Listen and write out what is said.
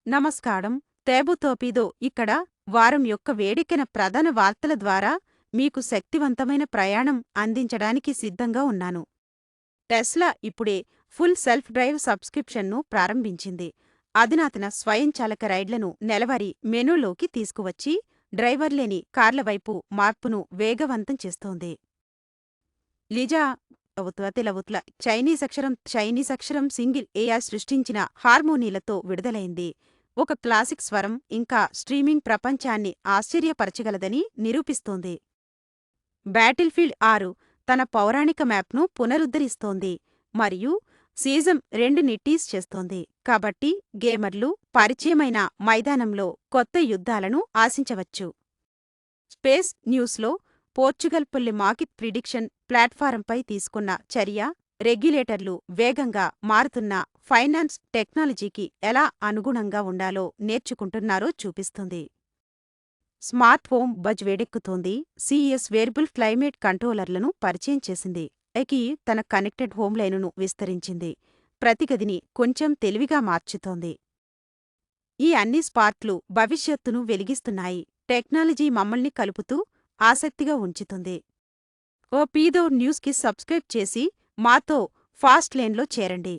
నమస్కారం. తేబుతోపిదో ఇక్కడ వారం యొక్క వేడెక్కిన ప్రధాన వార్తల ద్వారా మీకు శక్తివంతమైన ప్రయాణం అందించడానికి సిద్ధంగా ఉన్నాను. టెస్లా ఇప్పుడే ఫుల్ సెల్ఫ్ డ్రైవ్ సబ్స్క్రిప్షన్ను ప్రారంభించింది. అధునాతన స్వయంచాలక రైడ్లను నెలవారీ మెనూలోకి తీసుకువచ్చి డ్రైవర్ లేని కార్ల వైపు మార్పును వేగవంతం చేస్తోంది. లిజా అవతల చైనీస్ అక్షరం సింగిల్ ఏఐ సృష్టించిన హార్మోనీలతో విడుదలైంది. ఒక క్లాసిక్ స్వరం ఇంకా స్ట్రీమింగ్ ప్రపంచాన్ని ఆశ్చర్యపరచగలదని నిరూపిస్తోంది. బ్యాటిల్ఫీల్డ్ 6 తన పౌరాణిక మ్యాప్ను పునరుద్ధరిస్తోంది మరియు సీజన్ 2ని టీజ్ చేస్తోంది. కాబట్టి గేమర్లు పరిచయమైన మైదానంలో కొత్త యుద్ధాలను ఆశించవచ్చు. స్పేస్ న్యూస్లో పోర్చుగల్ పుల్లి మార్కెట్ ప్రిడిక్షన్ ప్లాట్ఫారంపై తీసుకున్న చర్య రెగ్యులేటర్లు వేగంగా మారుతున్న ఫైనాన్స్ టెక్నాలజీకి ఎలా అనుగుణంగా ఉండాలో నేర్చుకుంటున్నారో చూపిస్తుంది. స్మార్ట్ హోమ్ బజ్ వేడెక్కుతోంది. సిఇఎస్ వేరియబుల్ క్లైమేట్ కంట్రోలర్లను పరిచయం చేసింది. ఎకి తన కనెక్టెడ్ హోమ్ లైనును విస్తరించింది. ప్రతి గదిని కొంచెం తెలివిగా మార్చుతోంది. ఈ అన్ని స్పార్క్లు భవిష్యత్తును వెలిగిస్తున్నాయి. టెక్నాలజీ మమ్మల్ని కలుపుతూ ఆసక్తిగా ఉంచుతుంది. ఓ పీదో న్యూస్కి సబ్స్క్రైబ్ చేసి మాతో ఫాస్ట్ లేన్లో చేరండి.